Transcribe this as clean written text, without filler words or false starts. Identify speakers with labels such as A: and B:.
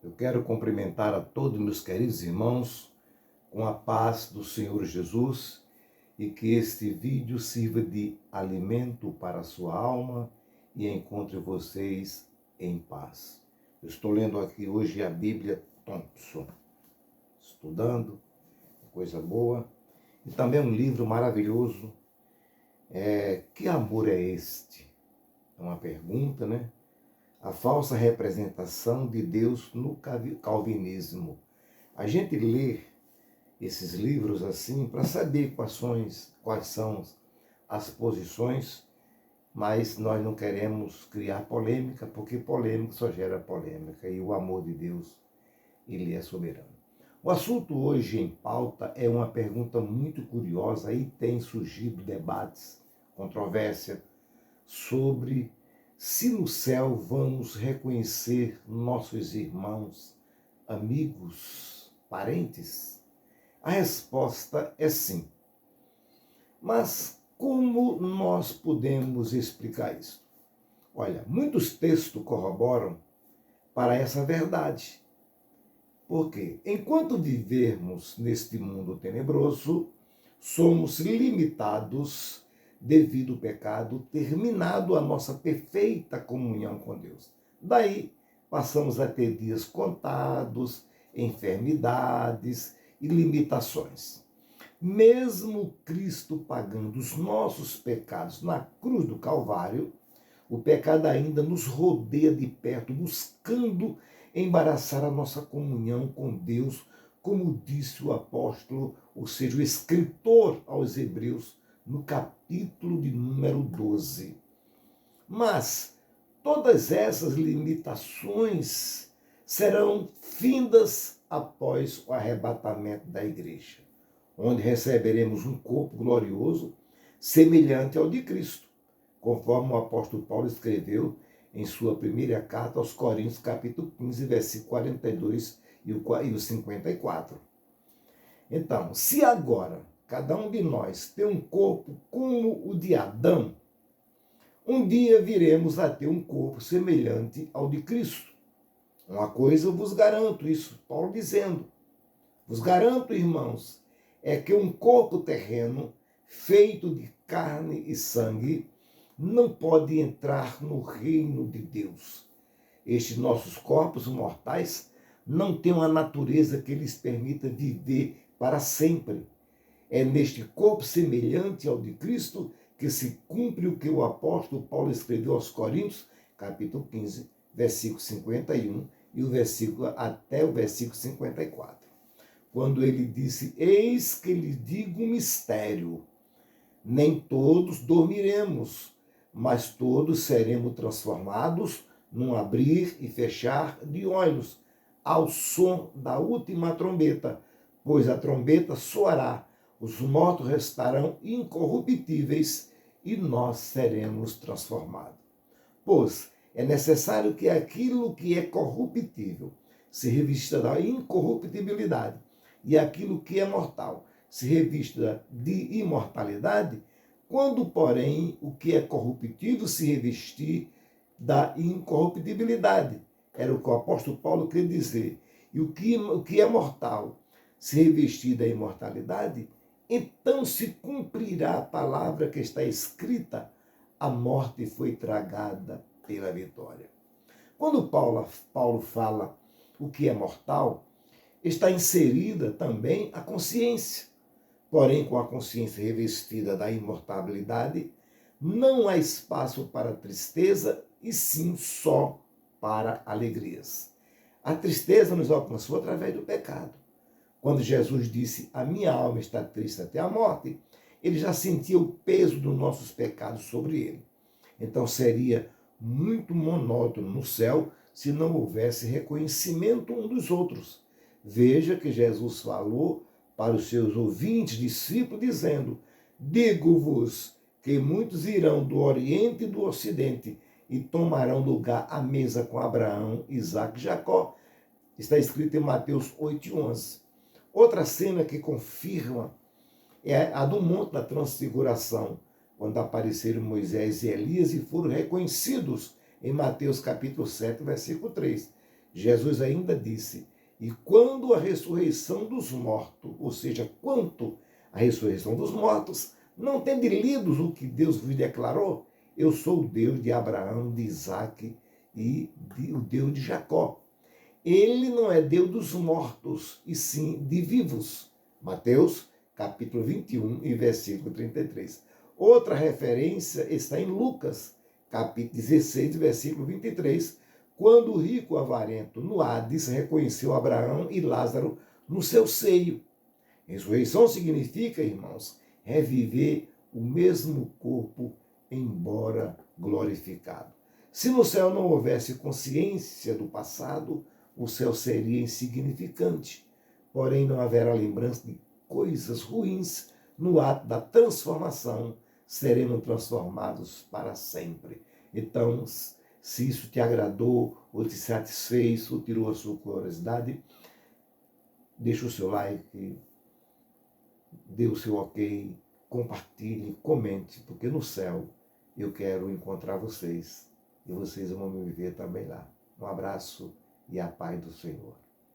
A: Eu quero cumprimentar a todos meus queridos irmãos com a paz do Senhor Jesus e que este vídeo sirva de alimento para a sua alma e encontre vocês em paz. Eu estou lendo aqui hoje a Bíblia Thompson, estudando, coisa boa, e também um livro maravilhoso. Que amor é este? É uma pergunta, né? A falsa representação de Deus no calvinismo. A gente lê esses livros assim para saber quais são as posições, mas nós não queremos criar polêmica, porque polêmica só gera polêmica, e o amor de Deus, ele é soberano. O assunto hoje em pauta é uma pergunta muito curiosa e tem surgido debates, controvérsia, sobre se no céu vamos reconhecer nossos irmãos, amigos, parentes. A resposta é sim. Mas como nós podemos explicar isso? Olha, muitos textos corroboram para essa verdade. Porque enquanto vivermos neste mundo tenebroso, somos limitados devido ao pecado, terminado a nossa perfeita comunhão com Deus. Daí passamos a ter dias contados, enfermidades e limitações. Mesmo Cristo pagando os nossos pecados na cruz do Calvário, o pecado ainda nos rodeia de perto, buscando embaraçar a nossa comunhão com Deus, como disse o apóstolo, ou seja, o escritor aos Hebreus, no capítulo de número 12. Mas todas essas limitações serão findas após o arrebatamento da igreja, onde receberemos um corpo glorioso, semelhante ao de Cristo, conforme o apóstolo Paulo escreveu em sua primeira carta aos Coríntios, capítulo 15, versículo 42 e o 54. Então, se agora cada um de nós tem um corpo como o de Adão, um dia viremos a ter um corpo semelhante ao de Cristo. Uma coisa eu vos garanto, isso Paulo dizendo, vos garanto, irmãos, é que um corpo terreno, feito de carne e sangue, não pode entrar no reino de Deus. Estes nossos corpos mortais não têm uma natureza que lhes permita viver para sempre. É neste corpo semelhante ao de Cristo que se cumpre o que o apóstolo Paulo escreveu aos Coríntios, capítulo 15, versículo 51 e até o versículo 54. Quando ele disse, eis que lhe digo um mistério, nem todos dormiremos, mas todos seremos transformados num abrir e fechar de olhos, ao som da última trombeta, pois a trombeta soará, os mortos restarão incorruptíveis e nós seremos transformados. Pois é necessário que aquilo que é corruptível se revista da incorruptibilidade e aquilo que é mortal se revista de imortalidade, quando, porém, o que é corruptível se revestir da incorruptibilidade. Era o que o apóstolo Paulo queria dizer. E o que é mortal se revestir da imortalidade, então se cumprirá a palavra que está escrita, a morte foi tragada pela vitória. Quando Paulo fala o que é mortal, está inserida também a consciência. Porém, com a consciência revestida da imortalidade, não há espaço para tristeza, e sim só para alegrias. A tristeza nos alcançou através do pecado. Quando Jesus disse, a minha alma está triste até a morte, ele já sentia o peso dos nossos pecados sobre ele. Então seria muito monótono no céu se não houvesse reconhecimento um dos outros. Veja que Jesus falou para os seus ouvintes, discípulos, dizendo, digo-vos que muitos irão do Oriente e do Ocidente e tomarão lugar à mesa com Abraão, Isaque e Jacó. Está escrito em Mateus 8:11. Outra cena que confirma é a do Monte da Transfiguração, quando apareceram Moisés e Elias e foram reconhecidos em Mateus capítulo 7, versículo 3. Jesus ainda disse: e quando a ressurreição dos mortos, ou seja, quanto à ressurreição dos mortos, não tende lido o que Deus vos declarou? Eu sou o Deus de Abraão, de Isaque e o Deus de Jacó. Ele não é Deus dos mortos, e sim de vivos. Mateus, capítulo 21 e versículo 33. Outra referência está em Lucas, capítulo 16, versículo 23, quando o rico avarento no Hades reconheceu Abraão e Lázaro no seu seio. Ressurreição significa, irmãos, reviver o mesmo corpo, embora glorificado. Se no céu não houvesse consciência do passado, o céu seria insignificante. Porém, não haverá lembrança de coisas ruins. No ato da transformação, seremos transformados para sempre. Então, se isso te agradou, ou te satisfez, ou tirou a sua curiosidade, deixa o seu like, dê o seu ok, compartilhe, comente, porque no céu eu quero encontrar vocês e vocês vão me ver também lá. Um abraço e a paz do Senhor.